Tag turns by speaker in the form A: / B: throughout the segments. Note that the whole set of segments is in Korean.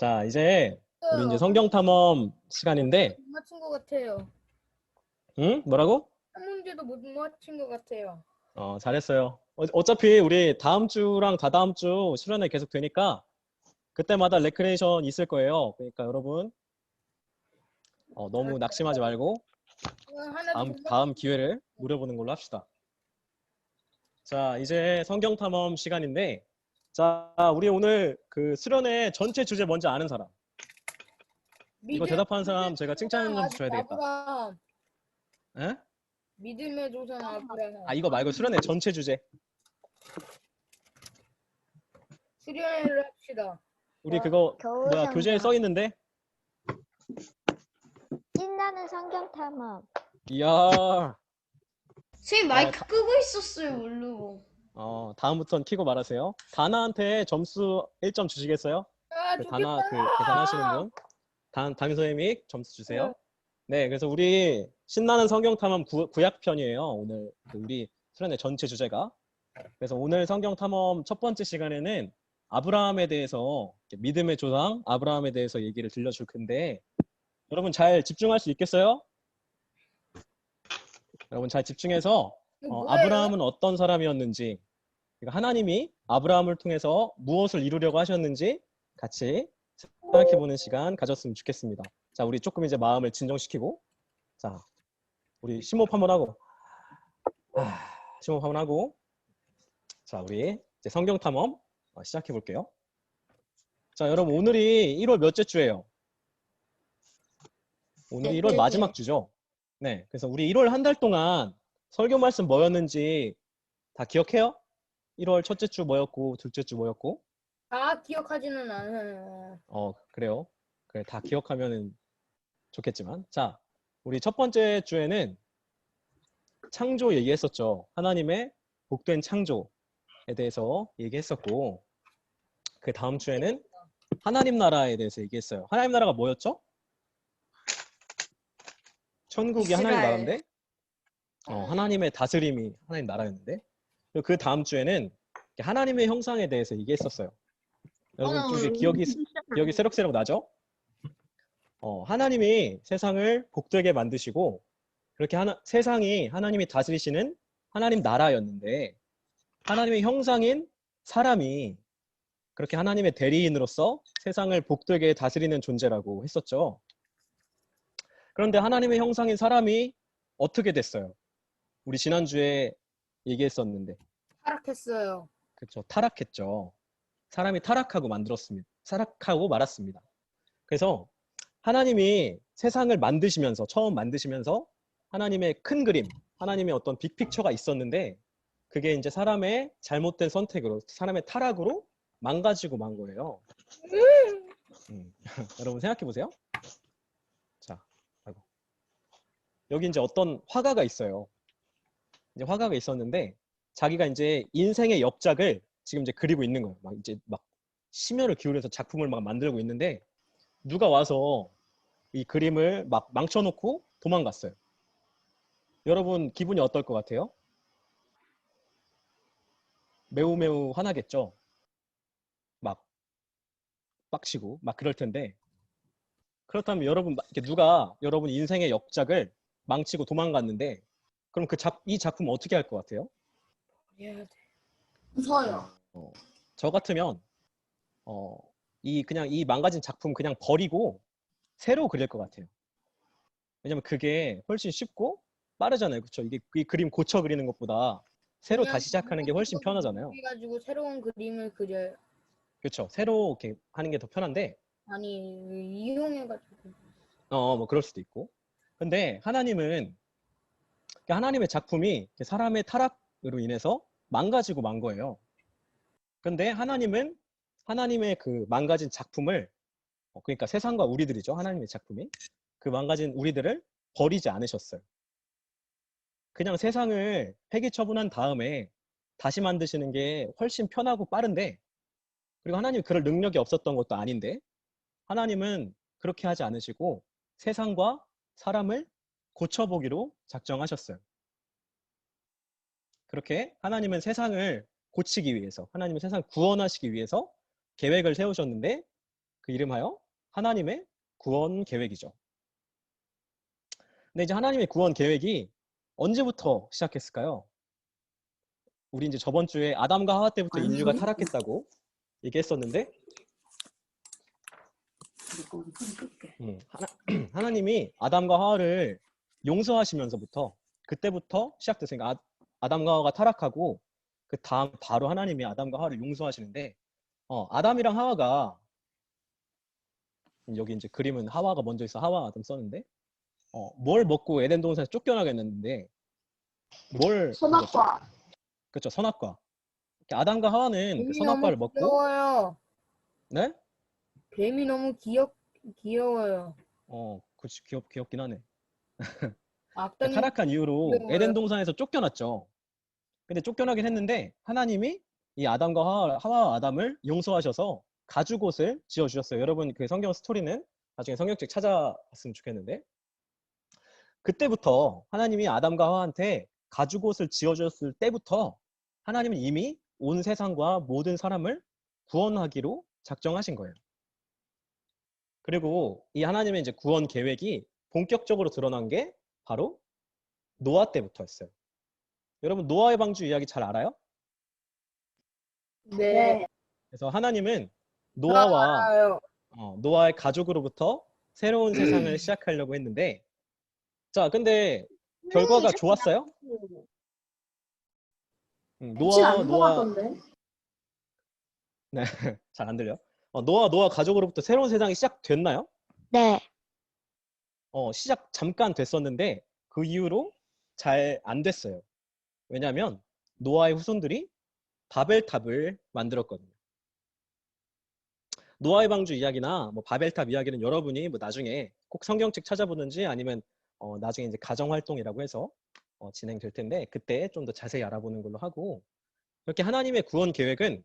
A: 자, 이제 우리 이제 성경 탐험 시간인데,
B: 못 맞춘 것 같아요.
A: 응? 뭐라고?
B: 한 문제도 못 맞춘 것 같아요.
A: 잘했어요. 어차피 우리 다음 주랑 다다음 주 수련회 계속 되니까 그때마다 레크레이션 있을 거예요. 그러니까 여러분 너무 낙심하지 말고
B: 하나도 못
A: 다음
B: 맞춘.
A: 기회를 노려보는 걸로 합시다. 자, 이제 성경 탐험 시간인데, 자, 우리 오늘 그 수련회 전체 주제 뭔지 아는 사람? 이거 대답하는 사람 제가 칭찬 좀 줘야 되겠다.
B: 아브라함.
A: 에?
B: 믿음의 조상 아브라함.
A: 이거 말고 수련회 전체 주제.
B: 수련회를 합시다.
A: 우리 그거
C: 겨울
A: 뭐야
C: 성경.
A: 교재에 써 있는데?
C: 신나는 성경 탐험.
A: 이야.
D: 선생님 마이크 끄고 있었어요 모르고.
A: 다음부터는 키고 말하세요. 다나한테 점수 1점 주시겠어요? 다나
B: 좋겠다.
A: 계산하시는 분. 담임 선생님이 점수 주세요. 네, 그래서 우리 신나는 성경 탐험 구약편이에요. 오늘 우리 수련회 전체 주제가. 그래서 오늘 성경 탐험 첫 번째 시간에는 아브라함에 대해서, 믿음의 조상 아브라함에 대해서 얘기를 들려줄 텐데, 여러분 잘 집중할 수 있겠어요? 여러분 잘 집중해서 아브라함은 어떤 사람이었는지, 그러니까 하나님이 아브라함을 통해서 무엇을 이루려고 하셨는지 같이 생각해보는 시간 가졌으면 좋겠습니다. 자, 우리 조금 이제 마음을 진정시키고, 자, 우리 심호흡 한번 하고, 심호흡 한번 하고, 자, 우리 이제 성경 탐험 시작해 볼게요. 자, 여러분 오늘이 1월 몇째 주예요? 오늘이 1월 마지막 주죠? 네, 그래서 우리 1월 한 달 동안 설교 말씀 뭐였는지 다 기억해요? 1월 첫째 주 뭐였고, 둘째 주 뭐였고?
B: 다 기억하지는 않아요.
A: 그래요. 그래, 다 기억하면 좋겠지만. 자, 우리 첫 번째 주에는 창조 얘기했었죠. 하나님의 복된 창조에 대해서 얘기했었고, 그 다음 주에는 하나님 나라에 대해서 얘기했어요. 하나님 나라가 뭐였죠? 천국이 하나님
D: 이스라엘.
A: 나라인데, 하나님의 다스림이 하나님 나라였는데, 그리고 그 다음 주에는 하나님의 형상에 대해서 얘기했었어요. 여러분 좀 이제 기억이 새록새록 나죠? 하나님이 세상을 복되게 만드시고, 그렇게 세상이 하나님이 다스리시는 하나님 나라였는데, 하나님의 형상인 사람이 그렇게 하나님의 대리인으로서 세상을 복되게 다스리는 존재라고 했었죠. 그런데 하나님의 형상인 사람이 어떻게 됐어요? 우리 지난주에 얘기했었는데.
B: 타락했어요.
A: 그렇죠. 타락했죠. 사람이 타락하고 말았습니다. 그래서 하나님이 세상을 만드시면서, 처음 만드시면서 하나님의 큰 그림, 하나님의 어떤 빅픽처가 있었는데, 그게 이제 사람의 잘못된 선택으로, 사람의 타락으로 망가지고 만 거예요. 여러분 생각해 보세요. 자, 여기 이제 어떤 화가가 있어요. 이제 화가가 있었는데, 자기가 이제 인생의 역작을 지금 이제 그리고 있는 거예요. 막 심혈을 기울여서 작품을 막 만들고 있는데, 누가 와서 이 그림을 막 망쳐놓고 도망갔어요. 여러분 기분이 어떨 것 같아요? 매우 매우 화나겠죠? 막 빡치고 막 그럴 텐데, 그렇다면 여러분, 누가 여러분 인생의 역작을 망치고 도망갔는데, 그럼 이 작품 어떻게 할 것 같아요?
D: 무서워요.
A: 저 같으면 그냥 이 망가진 작품 그냥 버리고 새로 그릴 것 같아요. 왜냐면 그게 훨씬 쉽고 빠르잖아요. 그렇죠? 이 그림 고쳐 그리는 것보다 새로 다시 시작하는 게 훨씬 편하잖아요.
B: 그래가지고 새로운 그림을 그려요.
A: 그렇죠. 새로 이렇게 하는 게 더 편한데,
B: 아니 이용해가지고.
A: 뭐 그럴 수도 있고. 근데 하나님의 작품이 사람의 타락으로 인해서 망가지고 만 거예요. 근데 하나님은 하나님의 그 망가진 작품을, 그러니까 세상과 우리들이죠. 하나님의 작품이 그 망가진 우리들을 버리지 않으셨어요. 그냥 세상을 폐기 처분한 다음에 다시 만드시는 게 훨씬 편하고 빠른데, 그리고 하나님이 그럴 능력이 없었던 것도 아닌데, 하나님은 그렇게 하지 않으시고 세상과 사람을 고쳐보기로 작정하셨어요. 그렇게 하나님은 세상을 고치기 위해서, 하나님은 세상을 구원하시기 위해서 계획을 세우셨는데, 그 이름하여 하나님의 구원 계획이죠. 근데 이제 하나님의 구원 계획이 언제부터 시작했을까요? 우리 이제 저번 주에 아담과 하와 때부터 인류가 타락했다고 얘기했었는데 하나님이 아담과 하와를 용서하시면서부터 그때부터 시작됐으니까 아담과 하와가 타락하고 그 다음 바로 하나님이 아담과 하와를 용서하시는데 아담이랑 하와가 여기 이제 그림은 하와가 먼저 있어 하와 아담 썼는데 뭘 먹고 에덴 동산에서 쫓겨나겠는데 뭘
D: 선악과.
A: 그렇죠 선악과 아담과 하와는 그
B: 뱀이
A: 선악과를
B: 너무
A: 먹고
B: 귀여워요.
A: 네?
B: 뱀이 너무 귀여워요.
A: 그렇지 귀엽긴 하네.
B: 악당이
A: 타락한 이후로
B: 귀여워요.
A: 에덴 동산에서 쫓겨났죠. 근데 쫓겨나긴 했는데 하나님이 이 아담과 하와 아담을 용서하셔서 가죽옷을 지어주셨어요. 여러분 그 성경 스토리는 나중에 성경책 찾아봤으면 좋겠는데 그때부터 하나님이 아담과 하와한테 가죽옷을 지어주셨을 때부터 하나님은 이미 온 세상과 모든 사람을 구원하기로 작정하신 거예요. 그리고 이 하나님의 이제 구원 계획이 본격적으로 드러난 게 바로 노아 때부터였어요. 여러분 노아의 방주 이야기 잘 알아요?
B: 네.
A: 그래서 하나님은 노아와
B: 알아요.
A: 노아의 가족으로부터 새로운 세상을 시작하려고 했는데 자 근데 결과가 좋았어요? 노아 네, 잘 안 들려. 노아 가족으로부터 새로운 세상이 시작됐나요?
C: 네.
A: 시작 잠깐 됐었는데 그 이후로 잘 안 됐어요. 왜냐하면 노아의 후손들이 바벨탑을 만들었거든요. 노아의 방주 이야기나 뭐 바벨탑 이야기는 여러분이 뭐 나중에 꼭 성경책 찾아보든지 아니면 나중에 이제 가정 활동이라고 해서 진행될 텐데 그때 좀 더 자세히 알아보는 걸로 하고 이렇게 하나님의 구원 계획은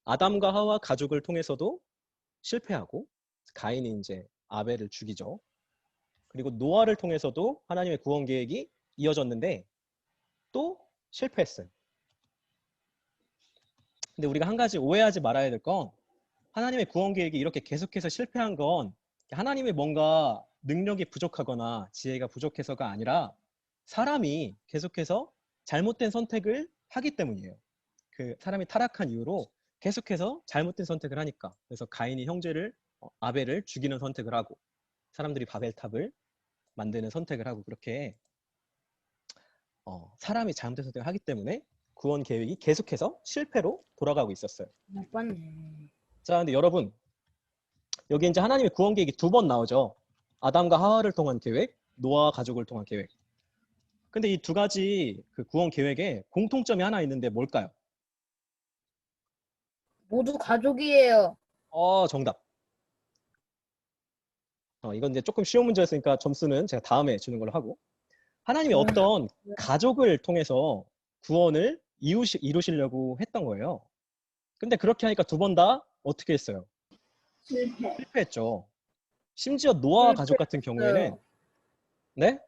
A: 아담과 하와 가족을 통해서도 실패하고 가인이 이제 아벨을 죽이죠. 그리고 노아를 통해서도 하나님의 구원 계획이 이어졌는데 또 실패했어요. 근데 우리가 한 가지 오해하지 말아야 될 건 하나님의 구원 계획이 이렇게 계속해서 실패한 건 하나님의 뭔가 능력이 부족하거나 지혜가 부족해서가 아니라 사람이 계속해서 잘못된 선택을 하기 때문이에요. 그 사람이 타락한 이후로 계속해서 잘못된 선택을 하니까. 그래서 가인이 형제를 아벨을 죽이는 선택을 하고 사람들이 바벨탑을 만드는 선택을 하고 그렇게 사람이 잘못된 선택을 하기 때문에 구원 계획이 계속해서 실패로 돌아가고 있었어요.
B: 나빴네.
A: 자, 근데 여러분 여기 이제 하나님의 구원 계획이 두 번 나오죠. 아담과 하와를 통한 계획, 노아 가족을 통한 계획. 근데 이 두 가지 그 구원 계획에 공통점이 하나 있는데 뭘까요?
B: 모두 가족이에요.
A: 정답. 이건 이제 조금 쉬운 문제였으니까 점수는 제가 다음에 주는 걸로 하고 하나님이 어떤 가족을 통해서 구원을 이루시려고 했던 거예요. 근데 그렇게 하니까 두 번 다 어떻게 했어요? 실패했죠. 심지어 노아 가족 같은 경우에는 네?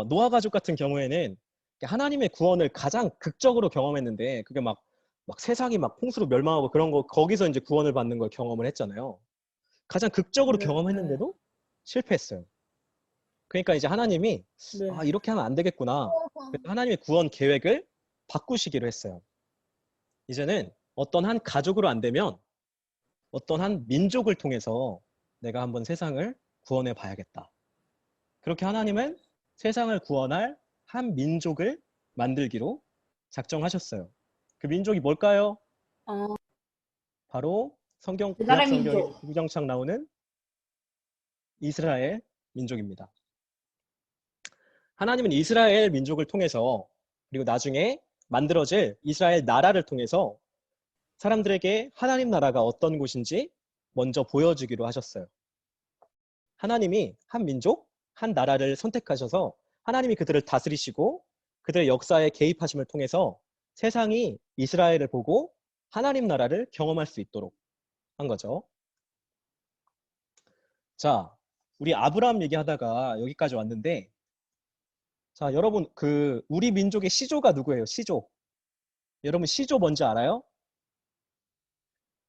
A: 노아 가족 같은 경우에는 하나님의 구원을 가장 극적으로 경험했는데 그게 막 세상이 막 홍수로 멸망하고 그런 거 거기서 이제 구원을 받는 걸 경험을 했잖아요. 가장 극적으로 경험했는데도 실패했어요. 그러니까 이제 하나님이
B: 네.
A: 이렇게 하면 안 되겠구나. 그래서 하나님의 구원 계획을 바꾸시기로 했어요. 이제는 어떤 한 가족으로 안 되면 어떤 한 민족을 통해서 내가 한번 세상을 구원해 봐야겠다. 그렇게 하나님은 세상을 구원할 한 민족을 만들기로 작정하셨어요. 그 민족이 뭘까요? 바로 성경 구약 성경에 구정창 나오는 이스라엘 민족입니다. 하나님은 이스라엘 민족을 통해서 그리고 나중에 만들어질 이스라엘 나라를 통해서 사람들에게 하나님 나라가 어떤 곳인지 먼저 보여주기로 하셨어요. 하나님이 한 민족, 한 나라를 선택하셔서 하나님이 그들을 다스리시고 그들의 역사에 개입하심을 통해서 세상이 이스라엘을 보고 하나님 나라를 경험할 수 있도록 한 거죠. 자, 우리 아브라함 얘기하다가 여기까지 왔는데 자, 여러분 우리 민족의 시조가 누구예요? 시조. 여러분 시조 뭔지 알아요?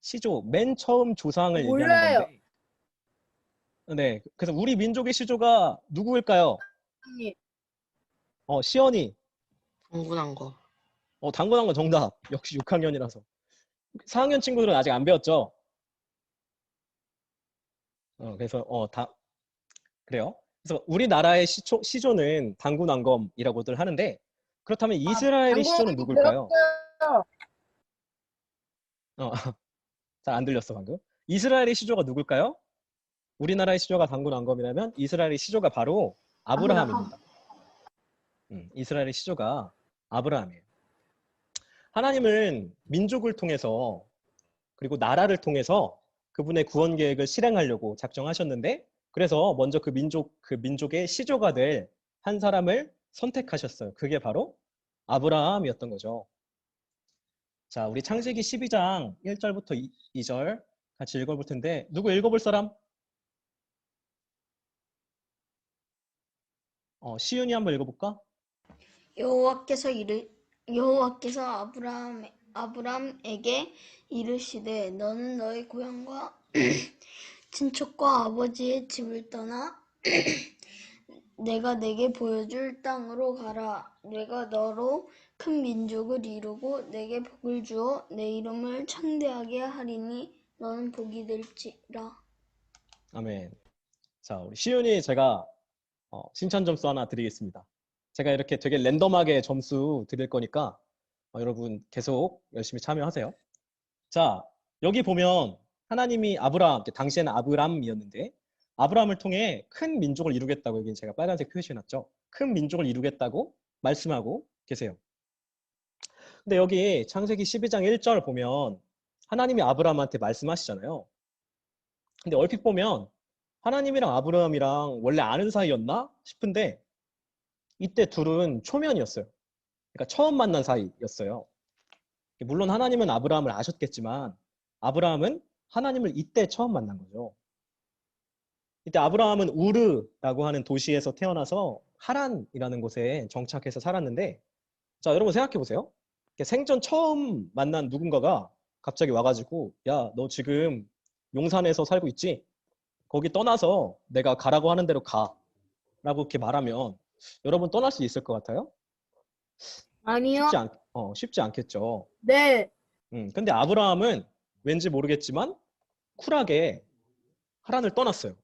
A: 시조, 맨 처음 조상을 얘기하는
B: 몰라요.
A: 건데. 네, 그래서 우리 민족의 시조가 누구일까요?
B: 선생님.
A: 시연이.
E: 당군한 거.
A: 당근한 건 정답. 역시 6학년이라서. 4학년 친구들은 아직 안 배웠죠? 그래서 그래요. 그래서 우리나라의 시조는 당군왕검이라고들 하는데, 그렇다면 이스라엘의 시조는 누굴까요?
B: 배웠어요.
A: 잘 안 들렸어 방금. 이스라엘의 시조가 누굴까요? 우리나라의 시조가 당군왕검이라면 이스라엘의 시조가 바로 아브라함입니다. 이스라엘의 시조가 아브라함이에요. 하나님은 민족을 통해서 그리고 나라를 통해서 그분의 구원 계획을 실행하려고 작정하셨는데, 그래서 먼저 그 민족의 시조가 될 한 사람을 선택하셨어요. 그게 바로 아브라함이었던 거죠. 자, 우리 창세기 12장 1절부터 2절 같이 읽어볼 텐데, 누구 읽어볼 사람? 시윤이 한번 읽어볼까?
D: 여호와께서 아브람에게 이르시되 너는 너의 고향과 친척과 아버지의 집을 떠나 내가 내게 보여줄 땅으로 가라. 내가 너로 큰 민족을 이루고 내게 복을 주어 내 이름을 창대하게 하리니 너는 복이 될지라.
A: 아멘. 자, 우리 시윤이 제가 칭찬 점수 하나 드리겠습니다. 제가 이렇게 되게 랜덤하게 점수 드릴 거니까 여러분 계속 열심히 참여하세요. 자, 여기 보면 하나님이 아브라함, 당시에는 아브람이었는데 아브라함을 통해 큰 민족을 이루겠다고, 여기 제가 빨간색 표시해놨죠. 큰 민족을 이루겠다고 말씀하고 계세요. 근데 여기 창세기 12장 1절 보면 하나님이 아브라함한테 말씀하시잖아요. 근데 얼핏 보면 하나님이랑 아브라함이랑 원래 아는 사이였나 싶은데 이때 둘은 초면이었어요. 그러니까 처음 만난 사이였어요. 물론 하나님은 아브라함을 아셨겠지만 아브라함은 하나님을 이때 처음 만난 거죠. 이때 아브라함은 우르라고 하는 도시에서 태어나서 하란이라는 곳에 정착해서 살았는데, 자, 여러분 생각해 보세요. 생전 처음 만난 누군가가 갑자기 와가지고, 야, 너 지금 용산에서 살고 있지? 거기 떠나서 내가 가라고 하는 대로 가. 라고 이렇게 말하면 여러분 떠날 수 있을 것 같아요?
B: 아니요.
A: 쉽지 않겠죠.
B: 네.
A: 근데 아브라함은 왠지 모르겠지만 쿨하게 하란을 떠났어요.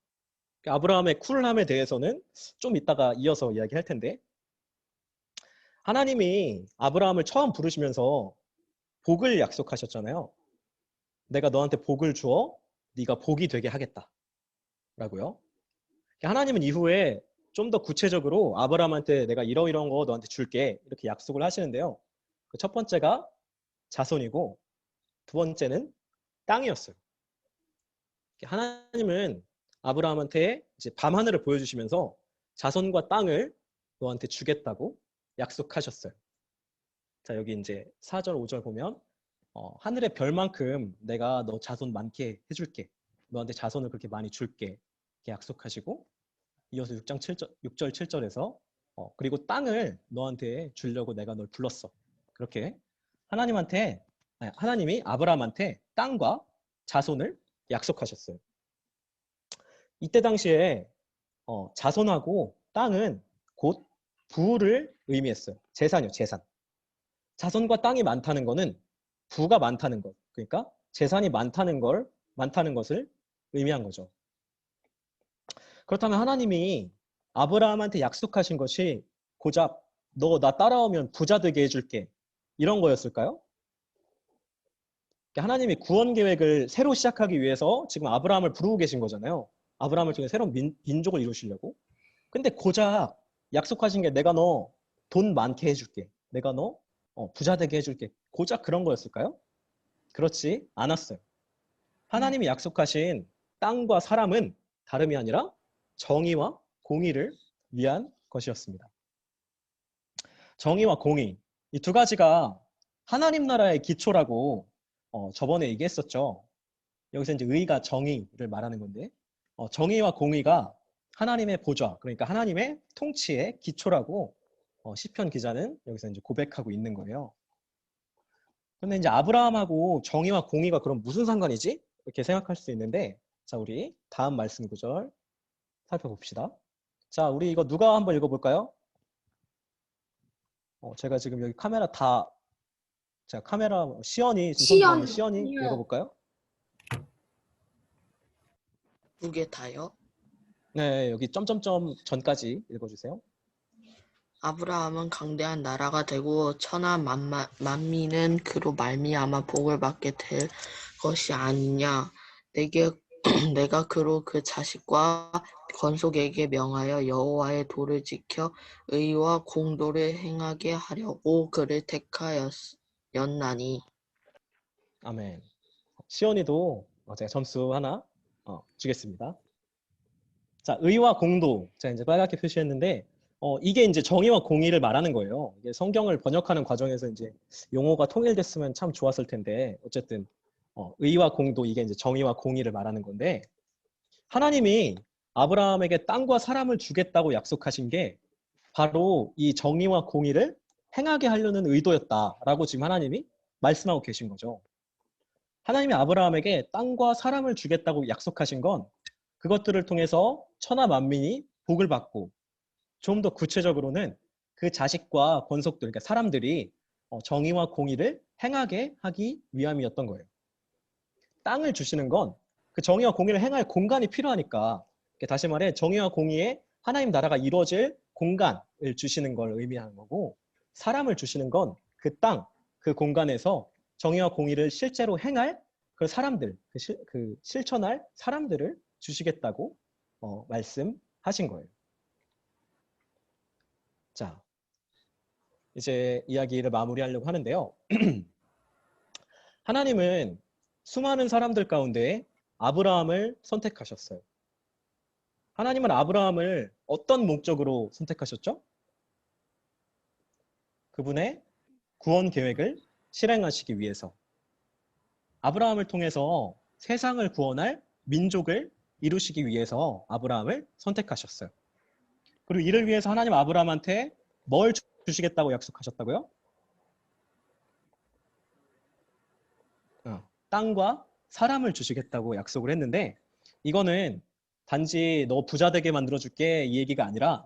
A: 아브라함의 쿨함에 대해서는 좀 이따가 이어서 이야기할 텐데, 하나님이 아브라함을 처음 부르시면서 복을 약속하셨잖아요. 내가 너한테 복을 주어 네가 복이 되게 하겠다 라고요. 하나님은 이후에 좀 더 구체적으로 아브라함한테 내가 이러이러한 거 너한테 줄게 이렇게 약속을 하시는데요. 그 첫 번째가 자손이고 두 번째는 땅이었어요. 하나님은 아브라함한테 이제 밤하늘을 보여주시면서 자손과 땅을 너한테 주겠다고 약속하셨어요. 자, 여기 이제 4절, 5절 보면 하늘의 별만큼 내가 너 자손 많게 해줄게. 너한테 자손을 그렇게 많이 줄게. 이렇게 약속하시고, 이어서 6절, 7절에서 그리고 땅을 너한테 주려고 내가 널 불렀어. 그렇게 하나님이 아브라함한테 땅과 자손을 약속하셨어요. 이때 당시에 자손하고 땅은 곧 부를 의미했어요. 재산이요, 재산. 자손과 땅이 많다는 거는 부가 많다는 것, 그러니까 재산이 많다는 것을 의미한 거죠. 그렇다면 하나님이 아브라함한테 약속하신 것이 고작 너 나 따라오면 부자 되게 해줄게 이런 거였을까요? 하나님이 구원 계획을 새로 시작하기 위해서 지금 아브라함을 부르고 계신 거잖아요. 아브라함을 통해 새로운 민족을 이루시려고. 근데 고작 약속하신 게 내가 너 돈 많게 해줄게. 내가 너 부자 되게 해줄게. 고작 그런 거였을까요? 그렇지 않았어요. 하나님이 약속하신 땅과 사람은 다름이 아니라 정의와 공의를 위한 것이었습니다. 정의와 공의, 이 두 가지가 하나님 나라의 기초라고 저번에 얘기했었죠. 여기서 이제 의가 정의를 말하는 건데, 정의와 공의가 하나님의 보좌, 그러니까 하나님의 통치의 기초라고 시편 기자는 여기서 이제 고백하고 있는 거예요. 근데 이제 아브라함하고 정의와 공의가 그럼 무슨 상관이지? 이렇게 생각할 수 있는데, 자, 우리 다음 말씀 구절 살펴봅시다. 자, 우리 이거 누가 한번 읽어볼까요? 제가 지금 여기 카메라 다, 자, 카메라, 시연이, 지금 손 들어오는 시연이 읽어볼까요?
E: 두 개 다요?
A: 네, 여기 점점점 전까지 읽어주세요.
E: 아브라함은 강대한 나라가 되고 천하 만민은 그로 말미암아 복을 받게 될 것이 아니냐. 내가 그로 그 자식과 건속에게 명하여 여호와의 도를 지켜 의와 공도를 행하게 하려고 그를 택하였나니.
A: 아멘. 시연이도 제가 점수 하나 주겠습니다. 자, 의와 공도. 제가 이제 빨갛게 표시했는데, 이게 이제 정의와 공의를 말하는 거예요. 이게 성경을 번역하는 과정에서 이제 용어가 통일됐으면 참 좋았을 텐데, 어쨌든, 의와 공도, 이게 이제 정의와 공의를 말하는 건데, 하나님이 아브라함에게 땅과 사람을 주겠다고 약속하신 게 바로 이 정의와 공의를 행하게 하려는 의도였다라고 지금 하나님이 말씀하고 계신 거죠. 하나님이 아브라함에게 땅과 사람을 주겠다고 약속하신 건 그것들을 통해서 천하 만민이 복을 받고, 좀 더 구체적으로는 그 자식과 권속들, 그러니까 사람들이 정의와 공의를 행하게 하기 위함이었던 거예요. 땅을 주시는 건 그 정의와 공의를 행할 공간이 필요하니까, 다시 말해 정의와 공의에 하나님 나라가 이루어질 공간을 주시는 걸 의미하는 거고, 사람을 주시는 건 그 땅, 그 공간에서 정의와 공의를 실제로 행할 그 사람들, 그 실천할 사람들을 주시겠다고 말씀하신 거예요. 자, 이제 이야기를 마무리하려고 하는데요. 하나님은 수많은 사람들 가운데 아브라함을 선택하셨어요. 하나님은 아브라함을 어떤 목적으로 선택하셨죠? 그분의 구원 계획을 실행하시기 위해서, 아브라함을 통해서 세상을 구원할 민족을 이루시기 위해서 아브라함을 선택하셨어요. 그리고 이를 위해서 하나님 아브라함한테 뭘 주시겠다고 약속하셨다고요? 땅과 사람을 주시겠다고 약속을 했는데, 이거는 단지 너 부자 되게 만들어줄게 이 얘기가 아니라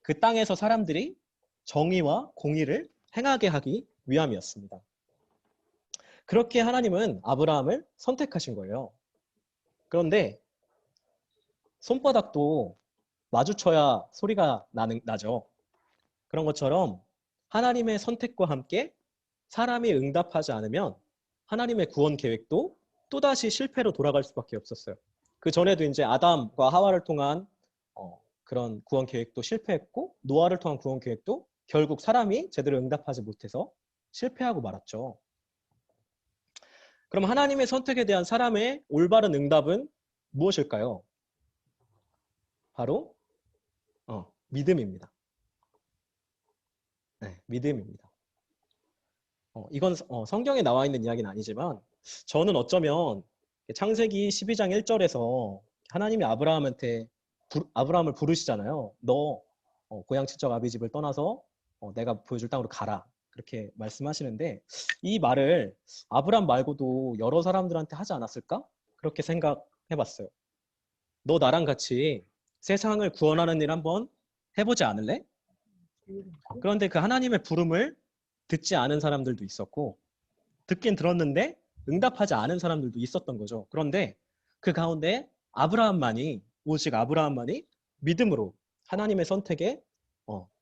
A: 그 땅에서 사람들이 정의와 공의를 행하게 하기 위함이었습니다. 그렇게 하나님은 아브라함을 선택하신 거예요. 그런데 손바닥도 마주쳐야 소리가 나죠. 그런 것처럼 하나님의 선택과 함께 사람이 응답하지 않으면 하나님의 구원 계획도 또다시 실패로 돌아갈 수밖에 없었어요. 그 전에도 이제 아담과 하와를 통한 그런 구원 계획도 실패했고, 노아를 통한 구원 계획도 결국 사람이 제대로 응답하지 못해서 실패하고 말았죠. 그럼 하나님의 선택에 대한 사람의 올바른 응답은 무엇일까요? 바로 믿음입니다. 네, 믿음입니다. 이건 성경에 나와 있는 이야기는 아니지만, 저는 어쩌면 창세기 12장 1절에서 하나님이 아브라함을 부르시잖아요. 너 고향 친척 아비 집을 떠나서 내가 보여줄 땅으로 가라. 그렇게 말씀하시는데, 이 말을 아브라함 말고도 여러 사람들한테 하지 않았을까? 그렇게 생각해봤어요. 너 나랑 같이 세상을 구원하는 일 한번 해보지 않을래? 그런데 그 하나님의 부름을 듣지 않은 사람들도 있었고, 듣긴 들었는데 응답하지 않은 사람들도 있었던 거죠. 그런데 그 가운데 오직 아브라함만이 믿음으로 하나님의 선택에,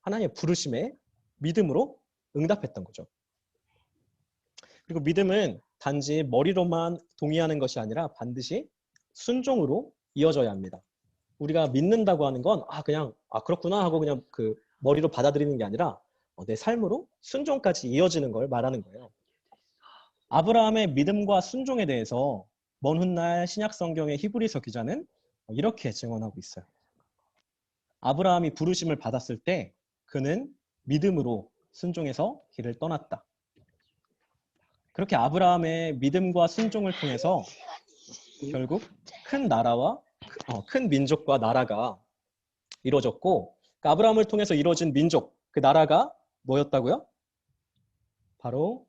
A: 하나님의 부르심에 믿음으로 응답했던 거죠. 그리고 믿음은 단지 머리로만 동의하는 것이 아니라 반드시 순종으로 이어져야 합니다. 우리가 믿는다고 하는 건 그냥 그렇구나 하고 그냥 그 머리로 받아들이는 게 아니라 내 삶으로 순종까지 이어지는 걸 말하는 거예요. 아브라함의 믿음과 순종에 대해서 먼 훗날 신약 성경의 히브리서 기자는 이렇게 증언하고 있어요. 아브라함이 부르심을 받았을 때 그는 믿음으로 순종해서 길을 떠났다. 그렇게 아브라함의 믿음과 순종을 통해서 결국 큰 나라와 큰 민족과 나라가 이루어졌고, 그 아브라함을 통해서 이루어진 민족, 그 나라가 뭐였다고요? 바로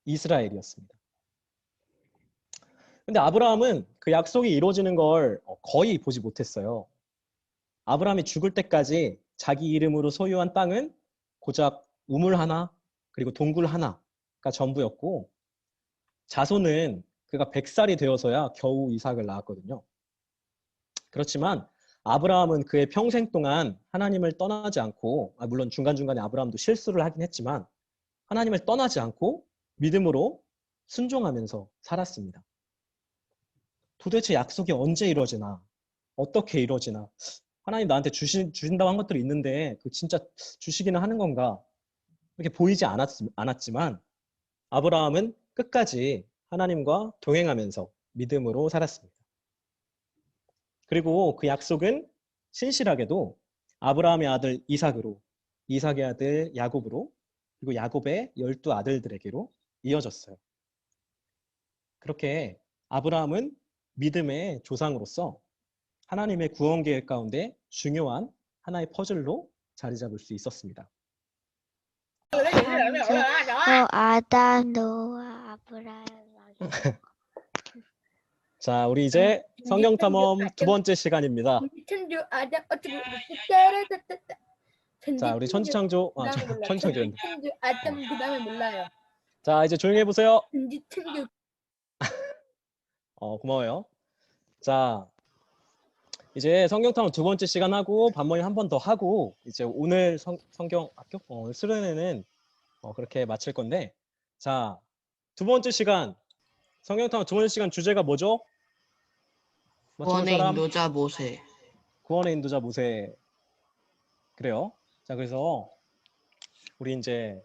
A: 이스라엘이었습니다. 근데 아브라함은 그 약속이 이루어지는 걸 거의 보지 못했어요. 아브라함이 죽을 때까지 자기 이름으로 소유한 땅은 고작 우물 하나 그리고 동굴 하나가 전부였고 자손은 그가 100살이 되어서야 겨우 이삭을 낳았거든요. 그렇지만 아브라함은 그의 평생 동안 하나님을 떠나지 않고 물론 중간중간에 아브라함도 실수를 하긴 했지만 하나님을 떠나지 않고 믿음으로 순종하면서 살았습니다. 도대체 약속이 언제 이루어지나 어떻게 이루어지나 하나님 나한테 주신다고 한 것들이 있는데 그 진짜 주시기는 하는 건가 이렇게 보이지 않았지만 아브라함은 끝까지 하나님과 동행하면서 믿음으로 살았습니다. 그리고 그 약속은 신실하게도 아브라함의 아들 이삭으로, 이삭의 아들 야곱으로, 그리고 야곱의 12 아들들에게로 이어졌어요. 그렇게 아브라함은 믿음의 조상으로서 하나님의 구원 계획 가운데 중요한 하나의 퍼즐로 자리 잡을 수 있었습니다.
C: 아담, 노아, 아브라함.
A: 자, 우리 이제 성경 탐험 두 번째 시간입니다. 자, 우리 천지창조, 천지창조였네.
B: 천주 아담 그다음에 몰라요.
A: 자, 이제 조용히 해보세요.
B: 천주
A: 고마워요. 자, 이제 성경 탐험 두 번째 시간 하고 반모임 한 번 더 하고 이제 오늘 성경 학교 수련회는 그렇게 마칠 건데 자, 두 번째 시간 성경 탐험 두 번째 시간 주제가 뭐죠? 맞춰볼
E: 구원의
A: 사람?
E: 인도자 모세.
A: 구원의 인도자 모세. 그래요. 자, 그래서 우리 이제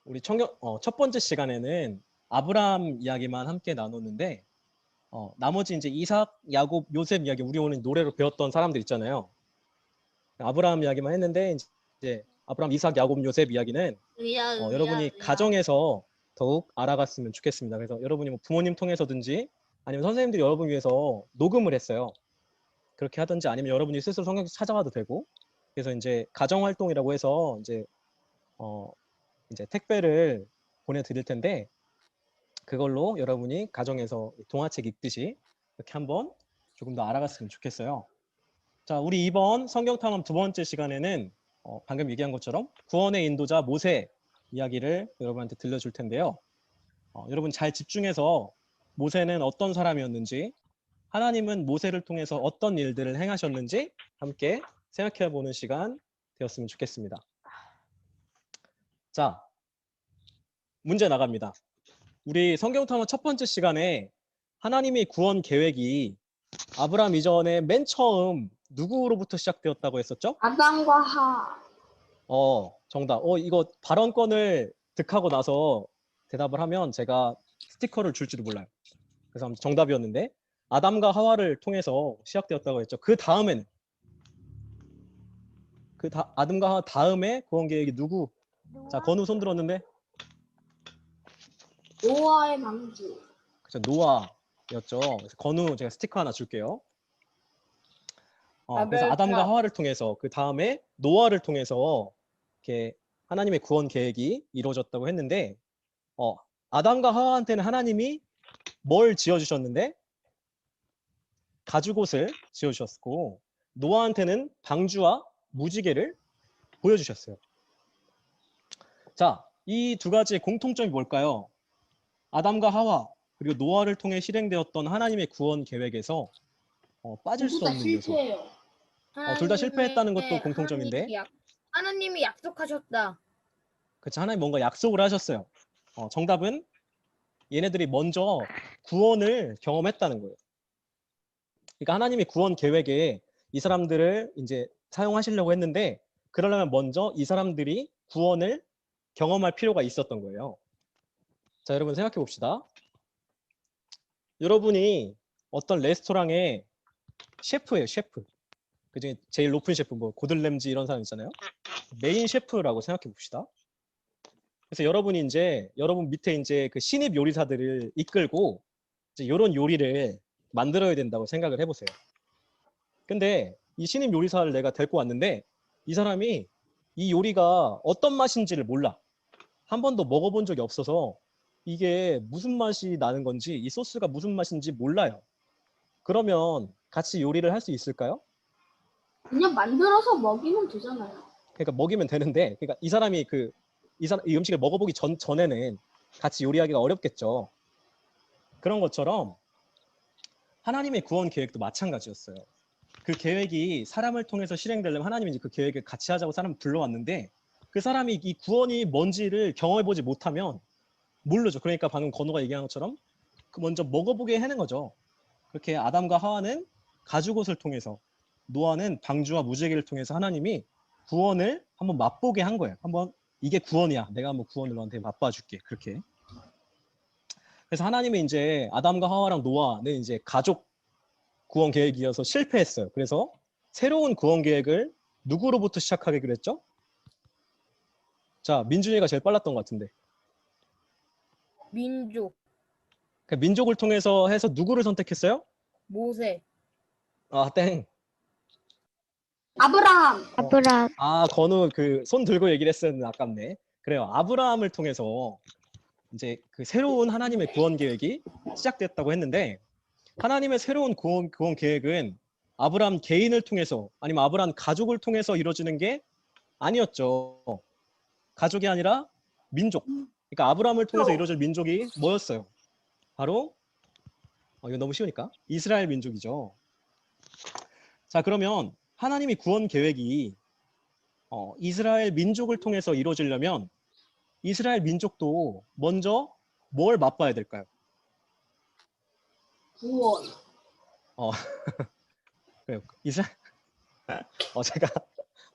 A: 우리 첫 번째 시간에는 아브라함 이야기만 함께 나눴는데 나머지 이제 이삭, 야곱, 요셉 이야기 우리 오늘 노래로 배웠던 사람들 있잖아요. 아브라함 이야기만 했는데 이제 아브라함, 이삭, 야곱, 요셉 이야기는 여러분이 가정에서 더욱 알아갔으면 좋겠습니다. 그래서 여러분이 뭐 부모님 통해서든지 아니면 선생님들이 여러분 위해서 녹음을 했어요. 그렇게 하든지 아니면 여러분이 스스로 성경 찾아가도 되고 그래서 이제 가정 활동이라고 해서 이제 택배를 보내드릴 텐데 그걸로 여러분이 가정에서 동화책 읽듯이 이렇게 한번 조금 더 알아갔으면 좋겠어요. 자, 우리 이번 성경 탐험 두 번째 시간에는 방금 얘기한 것처럼 구원의 인도자 모세 이야기를 여러분한테 들려줄 텐데요. 여러분 잘 집중해서 모세는 어떤 사람이었는지 하나님은 모세를 통해서 어떤 일들을 행하셨는지 함께 생각해 보는 시간 되었으면 좋겠습니다. 자, 문제 나갑니다. 우리 성경 탐험 첫 번째 시간에 하나님의 구원 계획이 아브라함 이전에 맨 처음 누구로부터 시작되었다고 했었죠?
B: 아담과 하.
A: 정답. 이거 발언권을 득하고 나서 대답을 하면 제가 스티커를 줄지도 몰라요. 그래서 정답이었는데 아담과 하와를 통해서 시작되었다고 했죠. 그 다음에는 아담과 하와 다음에 구원 계획이 누구? 자, 건우 손 들었는데
B: 노아의 방주.
A: 그렇죠. 노아였죠. 그래서 건우 제가 스티커 하나 줄게요. 그래서 아담과 하와를 통해서 그 다음에 노아를 통해서 이렇게 하나님의 구원 계획이 이루어졌다고 했는데 아담과 하와한테는 하나님이 뭘 지어주셨는데 가죽옷을 지어주셨고 노아한테는 방주와 무지개를 보여주셨어요. 자, 이 두 가지의 공통점이 뭘까요? 아담과 하와 그리고 노아를 통해 실행되었던 하나님의 구원 계획에서 빠질 수 없는 요소. 둘 다 실패했다는 것도 공통점인데
B: 하나님이 약속하셨다.
A: 그렇죠. 하나님 뭔가 약속을 하셨어요. 정답은 얘네들이 먼저 구원을 경험했다는 거예요. 그러니까 하나님의 구원 계획에 이 사람들을 이제 사용하시려고 했는데 그러려면 먼저 이 사람들이 구원을 경험할 필요가 있었던 거예요. 자, 여러분 생각해 봅시다. 여러분이 어떤 레스토랑의 셰프예요, 셰프. 그중에 제일 높은 셰프, 뭐 고든 램지 이런 사람 있잖아요. 메인 셰프라고 생각해 봅시다. 그래서 여러분이 이제 여러분 밑에 이제 그 신입 요리사들을 이끌고 이제 이런 요리를 만들어야 된다고 생각을 해보세요. 근데 이 신입 요리사를 내가 데리고 왔는데 이 사람이 이 요리가 어떤 맛인지를 몰라. 한 번도 먹어본 적이 없어서 이게 무슨 맛이 나는 건지, 이 소스가 무슨 맛인지 몰라요. 그러면 같이 요리를 할 수 있을까요?
B: 그냥 만들어서 먹이면 되잖아요.
A: 그러니까 먹이면 되는데, 그러니까 이 사람이 이 음식을 먹어보기 전에는 같이 요리하기가 어렵겠죠. 그런 것처럼 하나님의 구원 계획도 마찬가지였어요. 그 계획이 사람을 통해서 실행되려면 하나님이 이제 그 계획을 같이 하자고 사람을 불러왔는데, 그 사람이 이 구원이 뭔지를 경험해보지 못하면 모르죠. 그러니까 방금 건우가 얘기한 것처럼 먼저 먹어보게 하는 거죠. 그렇게 아담과 하와는 가죽옷을 통해서, 노아는 방주와 무지개를 통해서 하나님이 구원을 한번 맛보게 한 거예요. 한번 이게 구원이야. 내가 한번 구원을 너한테 맛봐줄게. 그렇게. 그래서 하나님이 이제 아담과 하와랑 노아는 이제 가족 구원 계획이어서 실패했어요. 그래서 새로운 구원 계획을 누구로부터 시작하기로 했죠? 자, 민준이가 제일 빨랐던 것 같은데.
B: 민족,
A: 그러니까 민족을 통해서 해서 누구를 선택했어요?
B: 모세,
A: 아, 땡.
B: 아브라함.
C: 아브라
A: 아, 건우 그 손 들고 얘기를 했었는데 아깝네. 그래요. 아브라함을 통해서 이제 그 새로운 하나님의 구원 계획이 시작됐다고 했는데, 하나님의 새로운 구원 계획은 아브라함 개인을 통해서 아니면 아브라함 가족을 통해서 이루어지는 게 아니었죠. 가족이 아니라 민족. 그러니까 아브라함을 통해서 이루어질 민족이 뭐였어요? 바로 이거 너무 쉬우니까 이스라엘 민족이죠. 자, 그러면 하나님이 구원 계획이 이스라엘 민족을 통해서 이루어지려면 이스라엘 민족도 먼저 뭘 맛봐야 될까요?
B: 구원.
A: 그래요. 이스라엘 제가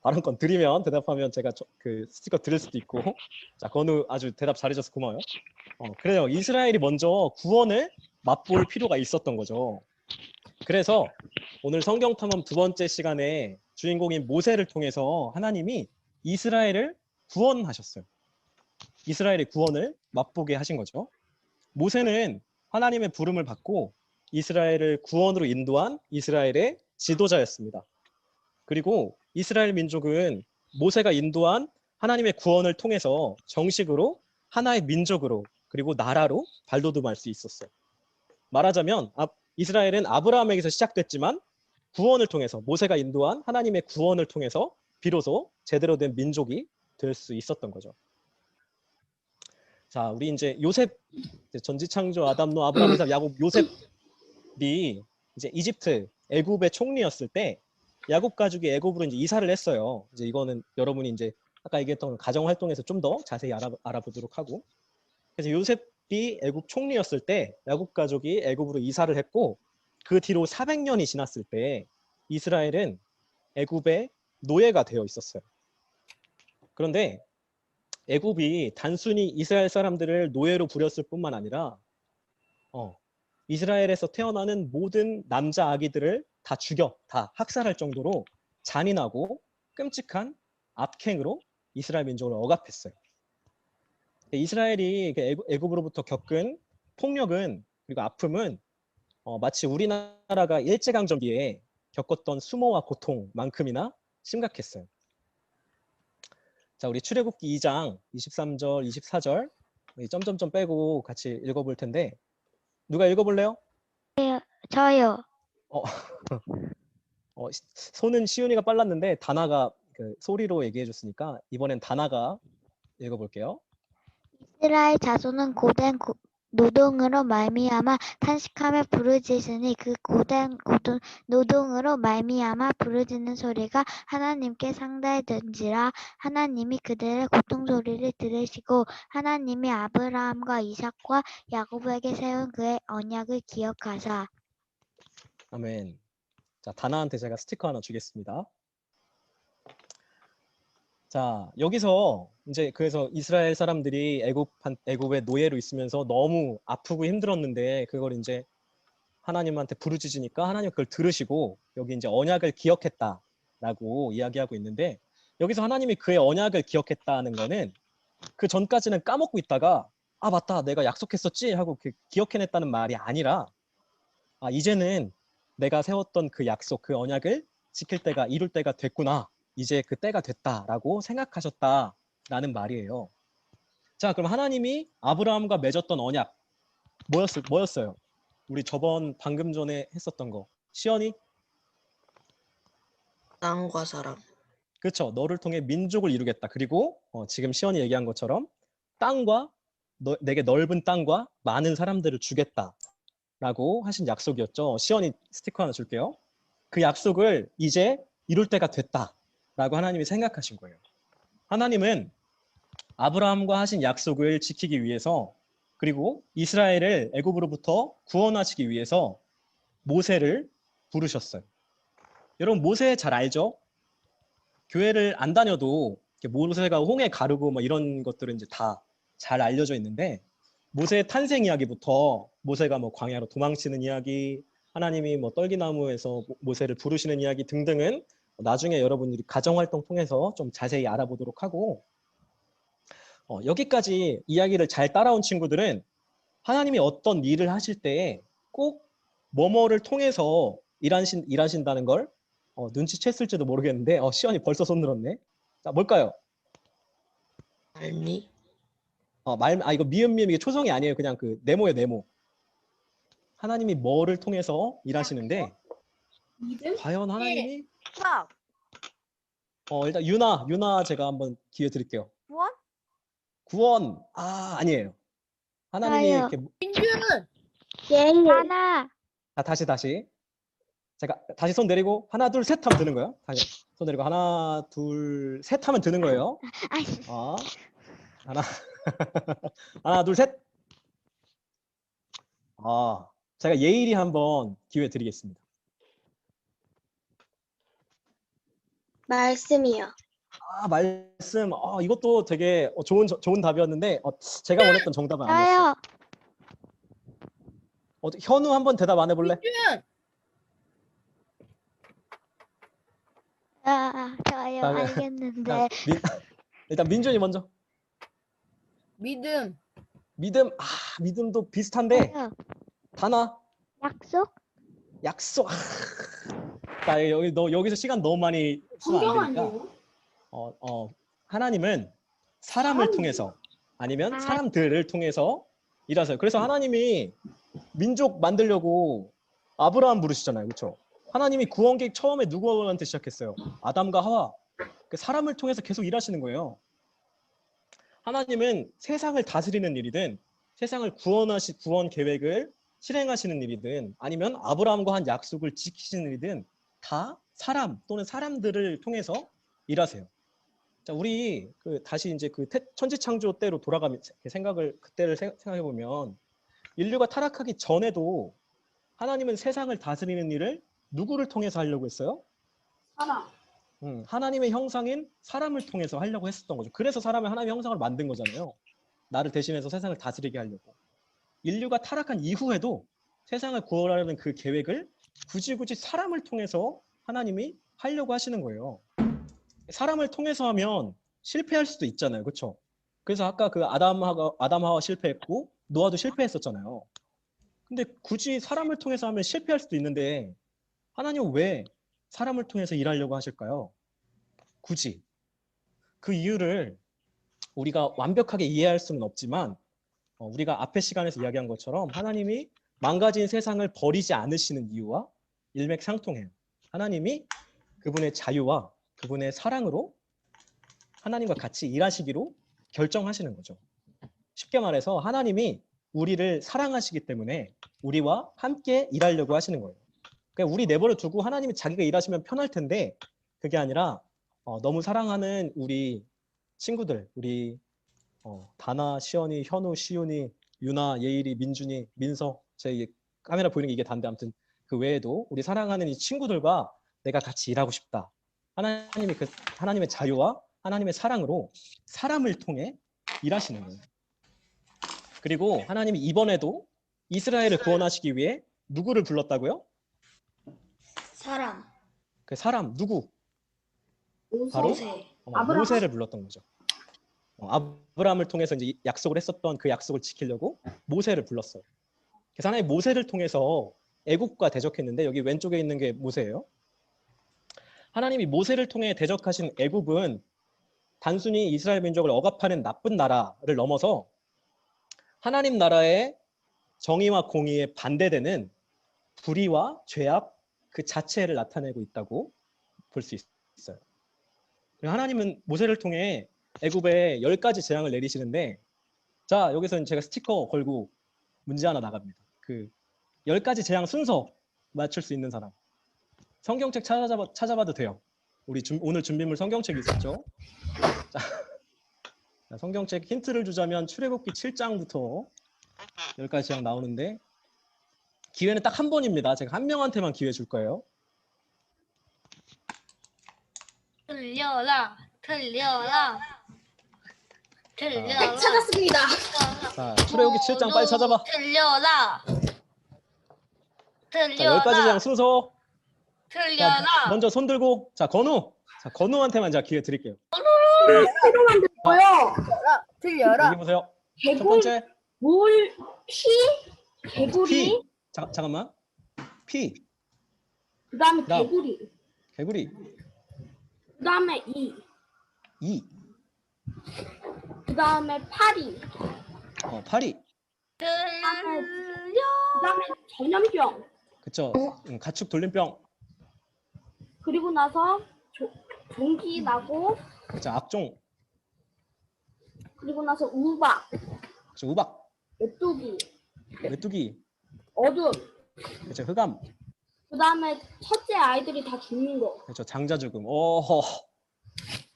A: 발언권 드리면 대답하면 제가 그 스티커 드릴 수도 있고. 자, 건우 아주 대답 잘해줘서 고마워요. 그래요. 이스라엘이 먼저 구원을 맛볼 필요가 있었던 거죠. 그래서 오늘 성경 탐험 두 번째 시간에 주인공인 모세를 통해서 하나님이 이스라엘을 구원하셨어요. 이스라엘의 구원을 맛보게 하신 거죠. 모세는 하나님의 부름을 받고 이스라엘을 구원으로 인도한 이스라엘의 지도자였습니다. 그리고 이스라엘 민족은 모세가 인도한 하나님의 구원을 통해서 정식으로 하나의 민족으로 그리고 나라로 발돋움할 수 있었어요. 말하자면 이스라엘은 아브라함에게서 시작됐지만 구원을 통해서, 모세가 인도한 하나님의 구원을 통해서 비로소 제대로 된 민족이 될 수 있었던 거죠. 자, 우리 이제 요셉, 전지창조, 아담, 노아, 아브라함, 이삭, 야곱, 요셉이 이제 이집트, 애굽의 총리였을 때 야곱 가족이 애굽으로 이제 이사를 했어요. 이제 이거는 여러분이 이제 아까 얘기했던 가정 활동에서 좀 더 자세히 알아보도록 하고. 그래서 요셉이 애굽 총리였을 때 야곱 가족이 애굽으로 이사를 했고, 그 뒤로 400년이 지났을 때 이스라엘은 애굽의 노예가 되어 있었어요. 그런데 애굽이 단순히 이스라엘 사람들을 노예로 부렸을 뿐만 아니라 이스라엘에서 태어나는 모든 남자 아기들을 다 죽여, 다 학살할 정도로 잔인하고 끔찍한 압행으로 이스라엘 민족을 억압했어요. 이스라엘이 애굽으로부터 겪은 폭력은, 그리고 아픔은 마치 우리나라가 일제강점기에 겪었던 수모와 고통만큼이나 심각했어요. 자, 우리 출애굽기 2장 23절, 24절 점점점 빼고 같이 읽어볼 텐데, 누가 읽어볼래요?
C: 저요.
A: 손은 시윤이가 빨랐는데 다나가 그 소리로 얘기해줬으니까 이번엔 다나가 읽어볼게요.
C: 이스라엘 자손은 고된 노동으로 말미암아 탄식하며 부르짖으니 그 고된 노동으로 말미암아 부르짖는 소리가 하나님께 상달된지라. 하나님이 그들의 고통 소리를 들으시고 하나님이 아브라함과 이삭과 야곱에게 세운 그의 언약을 기억하사.
A: 아멘. 자, 다나한테 제가 스티커 하나 주겠습니다. 자, 여기서 이제 그래서 이스라엘 사람들이 애굽의 노예로 있으면서 너무 아프고 힘들었는데 그걸 이제 하나님한테 부르짖으니까 하나님 그걸 들으시고 여기 이제 언약을 기억했다라고 이야기하고 있는데, 여기서 하나님이 그의 언약을 기억했다는 거는 그 전까지는 까먹고 있다가 맞다, 내가 약속했었지 하고 기억해냈다는 말이 아니라 이제는 내가 세웠던 그 약속, 그 언약을 지킬 때가, 이룰 때가 됐구나, 이제 그 때가 됐다라고 생각하셨다라는 말이에요. 자, 그럼 하나님이 아브라함과 맺었던 언약 뭐였어요? 우리 저번 방금 전에 했었던 거. 시연이?
E: 땅과 사람.
A: 그렇죠. 너를 통해 민족을 이루겠다. 그리고 지금 시연이 얘기한 것처럼 땅과 내게 넓은 땅과 많은 사람들을 주겠다라고 하신 약속이었죠. 시연이 스티커 하나 줄게요. 그 약속을 이제 이룰 때가 됐다라고 하나님이 생각하신 거예요. 하나님은 아브라함과 하신 약속을 지키기 위해서 그리고 이스라엘을 애굽으로부터 구원하시기 위해서 모세를 부르셨어요. 여러분 모세 잘 알죠? 교회를 안 다녀도 모세가 홍해 가르고 뭐 이런 것들은 이제 다 잘 알려져 있는데 모세의 탄생 이야기부터 모세가 뭐 광야로 도망치는 이야기, 하나님이 뭐 떨기나무에서 모세를 부르시는 이야기 등등은 나중에 여러분들이 가정활동 통해서 좀 자세히 알아보도록 하고 여기까지 이야기를 잘 따라온 친구들은 하나님이 어떤 일을 하실 때에 꼭 뭐뭐를 통해서 일하신다는 걸 눈치챘을지도 모르겠는데 시연이 벌써 손 들었네. 자, 뭘까요?
E: 말미.
A: 이거 미음 이게 초성이 아니에요. 그냥 그 네모예요, 네모. 하나님이 뭐를 통해서 일하시는데
B: 믿음?
A: 과연 하나님이
F: 정답.
A: 일단 유나 제가 한번 기회 드릴게요.
F: 구원?
A: 구원 아니에요. 하나님이
C: 저요.
A: 이렇게
B: 민준!
C: 하나,
A: 다시 제가 다시 손 내리고 하나 둘 셋 하면 드는 거예요. 다시 손 내리고 하나 둘 셋 하면 드는 거예요.
C: 아이,
A: 하나 하나 둘 셋. 제가 예일이 한번 기회 드리겠습니다.
D: 말씀이요.
A: 말씀. 이것도 되게 좋은 답이었는데 제가 원했던 정답은 아니었어요.
C: 저요.
A: 현우 한번 대답 안 해볼래?
B: 민준!
C: 저요.
A: 그다음에-
C: 알겠는데.
A: 일단 민준이 먼저.
B: 믿음.
A: 믿음도 비슷한데
C: 저요.
A: 단아
C: 약속?
A: 약속. 자, 여기서 시간 너무 많이 쓰면
B: 성경
A: 안 되니까.
B: 아니에요?
A: 하나님은 사람을
B: 사람이요?
A: 통해서 아니면
C: 아.
A: 사람들을 통해서 일하세요. 그래서 하나님이 민족 만들려고 아브라함 부르시잖아요. 그렇죠? 하나님이 구원 계획 처음에 누구한테 시작했어요? 아담과 하와. 그 사람을 통해서 계속 일하시는 거예요. 하나님은 세상을 다스리는 일이든 세상을 구원 계획을 실행하시는 일이든 아니면 아브라함과 한 약속을 지키시는 일이든 다 사람 또는 사람들을 통해서 일하세요. 자, 우리 다시 이제 천지창조 때로 돌아가면 그때를 생각해 보면 인류가 타락하기 전에도 하나님은 세상을 다스리는 일을 누구를 통해서 하려고 했어요?
B: 사람.
A: 하나님의 형상인 사람을 통해서 하려고 했었던 거죠. 그래서 사람을 하나님의 형상으로 만든 거잖아요. 나를 대신해서 세상을 다스리게 하려고. 인류가 타락한 이후에도 세상을 구원하려는 그 계획을 굳이 사람을 통해서 하나님이 하려고 하시는 거예요. 사람을 통해서 하면 실패할 수도 있잖아요. 그렇죠? 그래서 아까 그 아담 하와 실패했고 노아도 실패했었잖아요. 근데 굳이 사람을 통해서 하면 실패할 수도 있는데 하나님은 왜 사람을 통해서 일하려고 하실까요? 굳이. 그 이유를 우리가 완벽하게 이해할 수는 없지만 우리가 앞에 시간에서 이야기한 것처럼 하나님이 망가진 세상을 버리지 않으시는 이유와 일맥상통해요. 하나님이 그분의 자유와 그분의 사랑으로 하나님과 같이 일하시기로 결정하시는 거죠. 쉽게 말해서 하나님이 우리를 사랑하시기 때문에 우리와 함께 일하려고 하시는 거예요. 그러니까 우리 내버려 두고 하나님이 자기가 일하시면 편할 텐데 그게 아니라 너무 사랑하는 우리 친구들, 우리 다나, 시연이, 현우, 시윤이, 유나, 예일이, 민준이, 민서, 제 카메라 보이는 게 이게 단데 아무튼 그 외에도 우리 사랑하는 이 친구들과 내가 같이 일하고 싶다. 하나님이 하나님의 자유와 하나님의 사랑으로 사람을 통해 일하시는 거예요. 그리고 하나님이 이번에도 이스라엘을 구원하시기 위해 누구를 불렀다고요?
D: 사람.
A: 그 사람 누구?
B: 모세.
A: 바로
D: 모세.
B: 아브라함.
A: 모세를 불렀던 거죠. 아브라함을 통해서 이제 약속을 했었던 그 약속을 지키려고 모세를 불렀어요. 그래서 하나님 모세를 통해서 애국과 대적했는데 여기 왼쪽에 있는 게 모세예요. 하나님이 모세를 통해 대적하신 애국은 단순히 이스라엘 민족을 억압하는 나쁜 나라를 넘어서 하나님 나라의 정의와 공의에 반대되는 불의와 죄악 그 자체를 나타내고 있다고 볼 수 있어요. 하나님은 모세를 통해 애굽에 10가지 재앙을 내리시는데, 자, 여기서는 제가 스티커 걸고 문제 하나 나갑니다. 그 10가지 재앙 순서 맞출 수 있는 사람. 성경책 찾아봐도 돼요. 우리 오늘 준비물 성경책이 있었죠. 자, 성경책 힌트를 주자면 출애굽기 7장부터 10가지 재앙 나오는데, 기회는 딱 한 번입니다. 제가 한 명한테만 기회 줄 거예요.
B: 틀려라.
D: 찾았습니다.
A: 자, 출애굽기 7장 빨리 찾아봐.
B: 틀려라.
A: 자, 10가지 재앙 순서. 자,
B: 틀려라.
A: 먼저 손 들고. 자, 건우. 자, 건우한테만 제가 기회 드릴게요.
B: 틀려라.
A: 여기 보세요. 첫 번째.
B: 개구리.
A: 피. 잠깐만. 피.
B: 그다음에
A: 다음.
B: 개구리.
A: 개구리.
B: 그다음에
A: 이.
B: 그다음에 파리.
A: 파리.
B: 그다음에 전염병.
A: 그쵸. 가축 돌림병.
B: 그리고 나서 종기 나고,
A: 자, 악종.
B: 그리고 나서 우박,
A: 그쵸, 우박.
B: 메뚜기,
A: 메뚜기.
B: 어둠.
A: 그쵸, 흑암.
B: 그다음에 첫째 아이들이 다 죽는 거.
A: 그렇죠. 장자 죽음. 오호.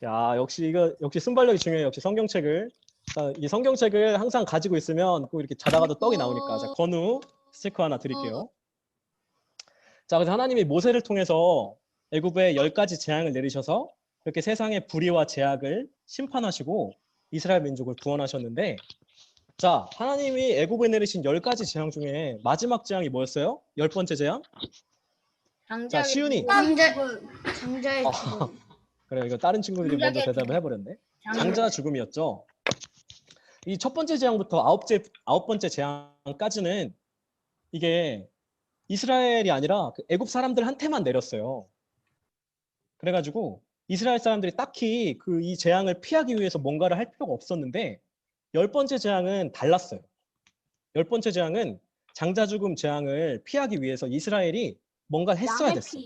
A: 야, 역시 순발력이 중요해요. 역시 성경책을. 자, 이 성경책을 항상 가지고 있으면 꼭 이렇게 자다가도 떡이 나오니까. 자, 건우 스티커 하나 드릴게요. 자, 그래서 하나님이 모세를 통해서 애굽에 10가지 재앙을 내리셔서 이렇게 세상의 불의와 죄악을 심판하시고 이스라엘 민족을 구원하셨는데, 자, 하나님이 애굽에 내리신 10가지 재앙 중에 마지막 재앙이 뭐였어요? 10번째 재앙? 자, 시윤이.
D: 장자의 죽음.
A: 그래, 이거 다른 친구들이 먼저 대답을 해버렸네. 장자 죽음이었죠. 이 첫 번째 재앙부터 아홉 번째 재앙까지는 이게 이스라엘이 아니라 그 애굽 사람들한테만 내렸어요. 그래가지고 이스라엘 사람들이 딱히 이 재앙을 피하기 위해서 뭔가를 할 필요가 없었는데, 10번째 재앙은 달랐어요. 10번째 재앙은 장자 죽음 재앙을 피하기 위해서 이스라엘이 뭔가를 했어야 됐어.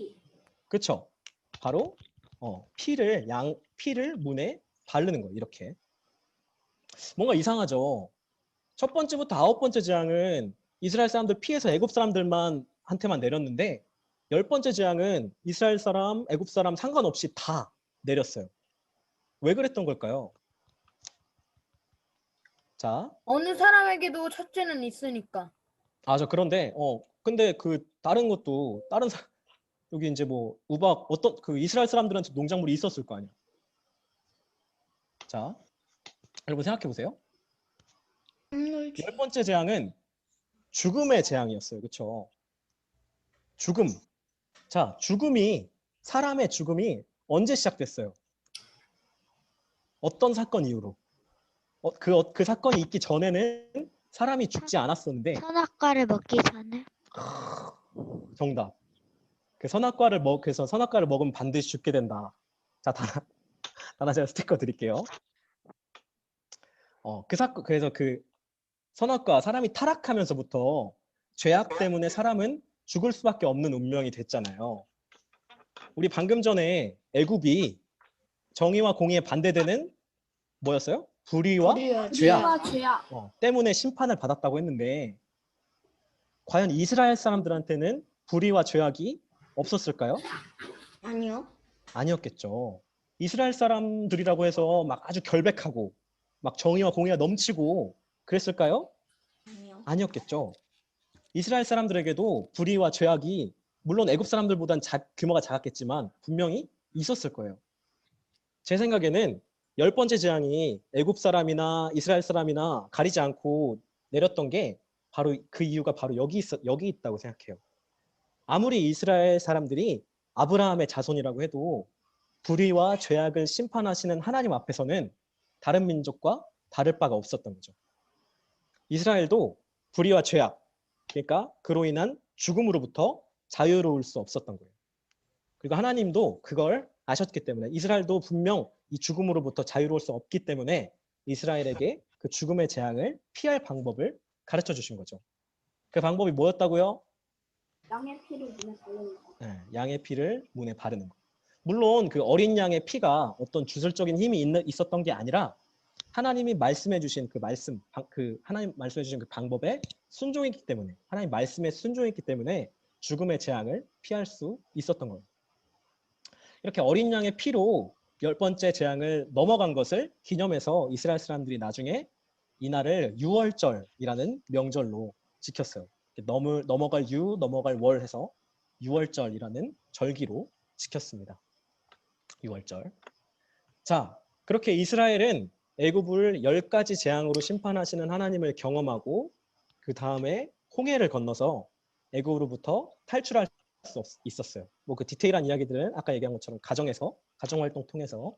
A: 그렇죠? 바로 피를 문에 바르는 거예요. 이렇게. 뭔가 이상하죠. 첫 번째부터 9번째 재앙은 이스라엘 사람들 피해서 애굽 사람들만 한테만 내렸는데, 10번째 재앙은 이스라엘 사람, 애굽 사람 상관없이 다 내렸어요. 왜 그랬던 걸까요? 자,
B: 어느 사람에게도 첫째는 있으니까.
A: 그런데 근데 다른 것도 여기 이제 뭐 우박 어떤 이스라엘 사람들한테 농작물이 있었을 거 아니야. 자, 여러분 생각해 보세요. 10번째 재앙은 죽음의 재앙이었어요. 그렇죠? 죽음. 자, 사람의 죽음이 언제 시작됐어요? 어떤 사건 이후로? 그 사건이 있기 전에는 사람이 죽지 않았었는데.
C: 선악과를 먹기 전에.
A: 정답. 그래서 선악과를 먹으면 반드시 죽게 된다. 자, 다나 제가 스티커 드릴게요. 그래서 선악과, 사람이 타락하면서부터 죄악 때문에 사람은 죽을 수밖에 없는 운명이 됐잖아요. 우리 방금 전에 애굽이 정의와 공의에 반대되는 뭐였어요? 불의와 죄악 때문에 심판을 받았다고 했는데, 과연 이스라엘 사람들한테는 불의와 죄악이 없었을까요?
D: 아니요.
A: 아니었겠죠. 이스라엘 사람들이라고 해서 막 아주 결백하고 막 정의와 공의가 넘치고 그랬을까요?
D: 아니요.
A: 아니었겠죠. 이스라엘 사람들에게도 불의와 죄악이 물론 애굽 사람들보단 규모가 작았겠지만 분명히 있었을 거예요. 제 생각에는 10번째 재앙이 애굽 사람이나 이스라엘 사람이나 가리지 않고 내렸던 게 바로 그 이유가 바로 여기 있다고 생각해요. 아무리 이스라엘 사람들이 아브라함의 자손이라고 해도 불의와 죄악을 심판하시는 하나님 앞에서는 다른 민족과 다를 바가 없었던 거죠. 이스라엘도 불의와 죄악, 그러니까 그로 인한 죽음으로부터 자유로울 수 없었던 거예요. 그리고 하나님도 그걸 아셨기 때문에 이스라엘도 분명 이 죽음으로부터 자유로울 수 없기 때문에 이스라엘에게 그 죽음의 재앙을 피할 방법을 가르쳐 주신 거죠. 그 방법이 뭐였다고요?
B: 양의 피를 눈에 바르는 거.
A: 네, 양의 피를 문에 바르는 거. 물론 그 어린 양의 피가 어떤 주술적인 힘이 있었던 게 아니라 하나님이 말씀해 주신 그 말씀, 하나님 말씀해 주신 그 방법에 순종했기 때문에, 하나님 말씀에 순종했기 때문에 죽음의 재앙을 피할 수 있었던 거예요. 이렇게 어린 양의 피로 10번째 재앙을 넘어간 것을 기념해서 이스라엘 사람들이 나중에 이날을 유월절이라는 명절로 지켰어요. 넘어갈 유, 넘어갈 월 해서 유월절이라는 절기로 지켰습니다. 유월절. 자, 그렇게 이스라엘은 애굽을 10가지 재앙으로 심판하시는 하나님을 경험하고 그 다음에 홍해를 건너서 애굽으로부터 탈출할 수 있었어요. 뭐 그 디테일한 이야기들은 아까 얘기한 것처럼 가정활동 통해서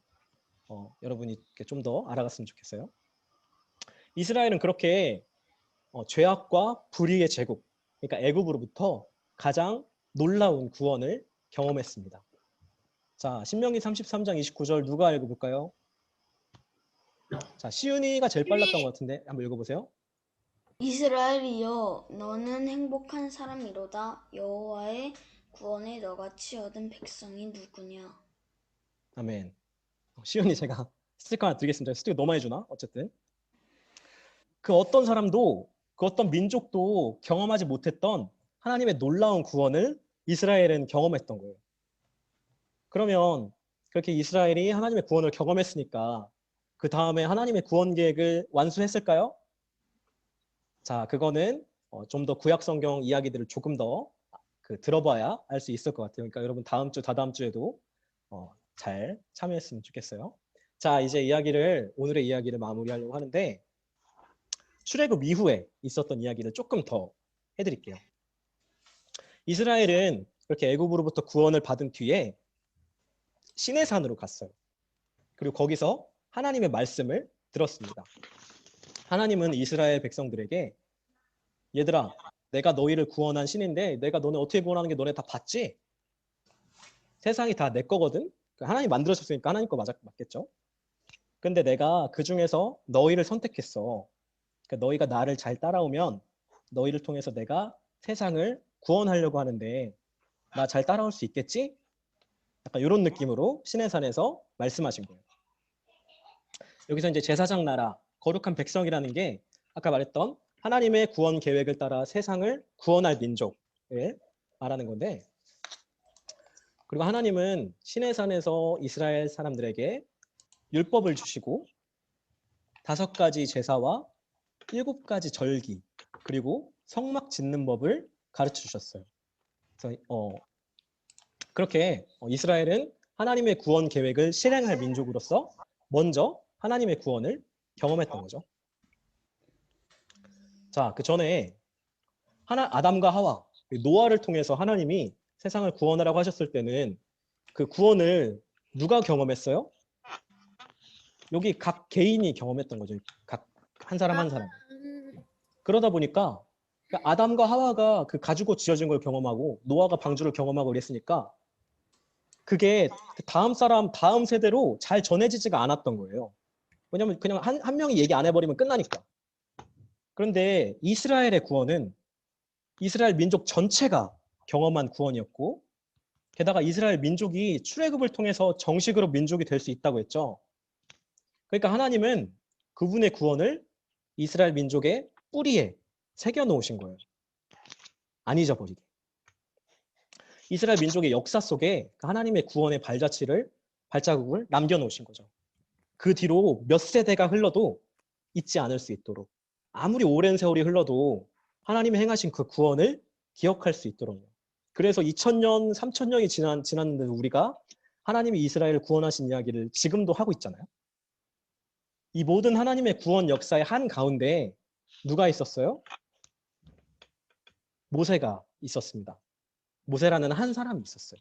A: 여러분이 좀 더 알아갔으면 좋겠어요. 이스라엘은 그렇게 죄악과 불의의 제국, 그러니까 애굽으로부터 가장 놀라운 구원을 경험했습니다. 자, 신명기 33장 29절 누가 읽어볼까요? 자, 시윤이가 제일 빨랐던 것 같은데 한번 읽어보세요.
D: 이스라엘이여 너는 행복한 사람이로다. 여호와의 구원에 너같이 얻은 백성이 누구냐.
A: 아멘. 시윤이 제가 스티커 하나 드리겠습니다. 스티커 너무 많이 주나? 어쨌든 그 어떤 사람도 그 어떤 민족도 경험하지 못했던 하나님의 놀라운 구원을 이스라엘은 경험했던 거예요. 그러면 그렇게 이스라엘이 하나님의 구원을 경험했으니까 그 다음에 하나님의 구원 계획을 완수했을까요? 자, 그거는 좀 더 구약 성경 이야기들을 조금 더 들어봐야 알 수 있을 것 같아요. 그러니까 여러분 다음 주, 다다음 주에도 잘 참여했으면 좋겠어요. 자, 이제 오늘의 이야기를 마무리하려고 하는데 출애굽 이후에 있었던 이야기를 조금 더 해드릴게요. 이스라엘은 그렇게 애굽으로부터 구원을 받은 뒤에 시내산으로 갔어요. 그리고 거기서 하나님의 말씀을 들었습니다. 하나님은 이스라엘 백성들에게 얘들아, 내가 너희를 구원한 신인데 내가 너네 어떻게 구원하는 게 너네 다 봤지? 세상이 다 내 거거든? 하나님 만들어줬으니까 하나님 거 맞겠죠? 근데 내가 그 중에서 너희를 선택했어. 그러니까 너희가 나를 잘 따라오면 너희를 통해서 내가 세상을 구원하려고 하는데 나 잘 따라올 수 있겠지? 약간 이런 느낌으로 시내산에서 말씀하신 거예요. 여기서 이제 제사장 나라, 거룩한 백성이라는 게 아까 말했던 하나님의 구원 계획을 따라 세상을 구원할 민족을 말하는 건데, 그리고 하나님은 시내산에서 이스라엘 사람들에게 율법을 주시고 5가지 제사와 7가지 절기, 그리고 성막 짓는 법을 가르쳐 주셨어요. 그래서 그렇게 이스라엘은 하나님의 구원 계획을 실행할 민족으로서 먼저 하나님의 구원을 경험했던 거죠. 자, 그 전에 아담과 하와, 노아를 통해서 하나님이 세상을 구원하라고 하셨을 때는 그 구원을 누가 경험했어요? 여기 각 개인이 경험했던 거죠. 각 한 사람 한 사람. 그러다 보니까 아담과 하와가 그 가지고 지어진 걸 경험하고 노아가 방주를 경험하고 그랬으니까 그게 다음 사람, 다음 세대로 잘 전해지지가 않았던 거예요. 왜냐면 그냥 한 명이 얘기 안 해버리면 끝나니까. 그런데 이스라엘의 구원은 이스라엘 민족 전체가 경험한 구원이었고, 게다가 이스라엘 민족이 출애굽을 통해서 정식으로 민족이 될 수 있다고 했죠. 그러니까 하나님은 그분의 구원을 이스라엘 민족의 뿌리에 새겨 놓으신 거예요. 안 잊어버리게. 이스라엘 민족의 역사 속에 하나님의 구원의 발자국을 남겨놓으신 거죠. 그 뒤로 몇 세대가 흘러도 잊지 않을 수 있도록, 아무리 오랜 세월이 흘러도 하나님이 행하신 그 구원을 기억할 수 있도록요. 그래서 2000년, 3000년이 지났는데도 우리가 하나님이 이스라엘을 구원하신 이야기를 지금도 하고 있잖아요. 이 모든 하나님의 구원 역사의 한가운데 누가 있었어요? 모세가 있었습니다. 모세라는 한 사람이 있었어요.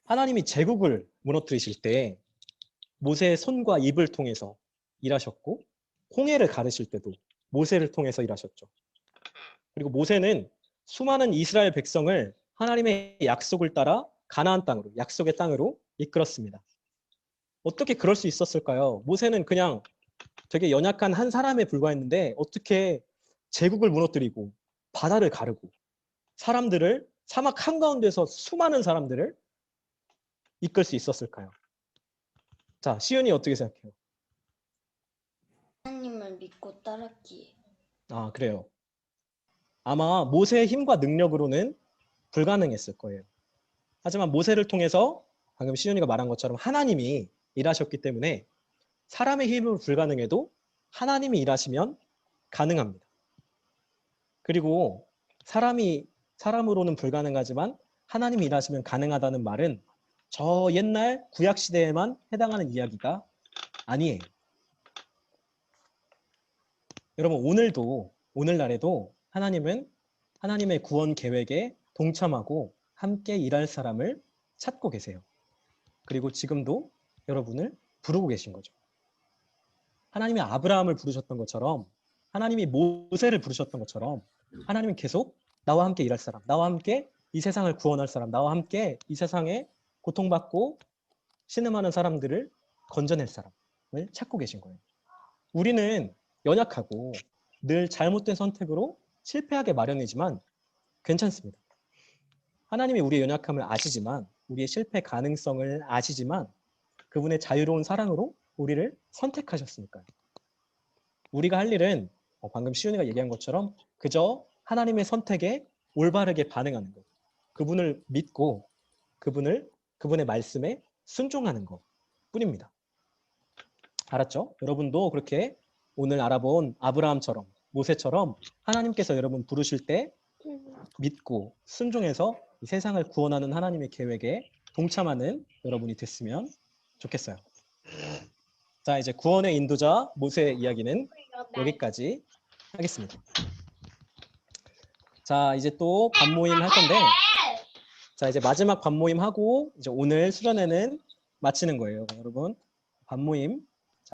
A: 하나님이 제국을 무너뜨리실 때 모세의 손과 입을 통해서 일하셨고, 홍해를 가르실 때도 모세를 통해서 일하셨죠. 그리고 모세는 수많은 이스라엘 백성을 하나님의 약속을 따라 가나안 땅으로, 약속의 땅으로 이끌었습니다. 어떻게 그럴 수 있었을까요? 모세는 그냥 되게 연약한 한 사람에 불과했는데 어떻게 제국을 무너뜨리고 바다를 가르고 사람들을 사막 한가운데서 수많은 사람들을 이끌 수 있었을까요? 자, 시은이 어떻게 생각해요?
D: 하나님을 믿고 따랐기에.
A: 아, 그래요. 아마 모세의 힘과 능력으로는 불가능했을 거예요. 하지만 모세를 통해서 방금 시윤이가 말한 것처럼 하나님이 일하셨기 때문에 사람의 힘으로 불가능해도 하나님이 일하시면 가능합니다. 그리고 사람으로는 불가능하지만 하나님이 일하시면 가능하다는 말은 저 옛날 구약 시대에만 해당하는 이야기가 아니에요. 여러분 오늘날에도 하나님은 하나님의 구원 계획에 동참하고 함께 일할 사람을 찾고 계세요. 그리고 지금도 여러분을 부르고 계신 거죠. 하나님이 아브라함을 부르셨던 것처럼 하나님이 모세를 부르셨던 것처럼 하나님은 계속 나와 함께 일할 사람, 나와 함께 이 세상을 구원할 사람, 나와 함께 이 세상에 고통받고 신음하는 사람들을 건져낼 사람을 찾고 계신 거예요. 우리는 연약하고 늘 잘못된 선택으로 실패하게 마련이지만 괜찮습니다. 하나님이 우리의 연약함을 아시지만 우리의 실패 가능성을 아시지만 그분의 자유로운 사랑으로 우리를 선택하셨으니까요. 우리가 할 일은 방금 시윤이가 얘기한 것처럼 그저 하나님의 선택에 올바르게 반응하는 것, 그분을 믿고 그분의 말씀에 순종하는 것 뿐입니다. 알았죠? 여러분도 그렇게 오늘 알아본 아브라함처럼 모세처럼 하나님께서 여러분 부르실 때 믿고 순종해서 이 세상을 구원하는 하나님의 계획에 동참하는 여러분이 됐으면 좋겠어요. 자, 이제 구원의 인도자 모세의 이야기는 여기까지 하겠습니다. 자, 이제 또 반모임 할 건데, 자, 이제 마지막 반모임 하고 이제 오늘 수련회는 마치는 거예요. 여러분, 반모임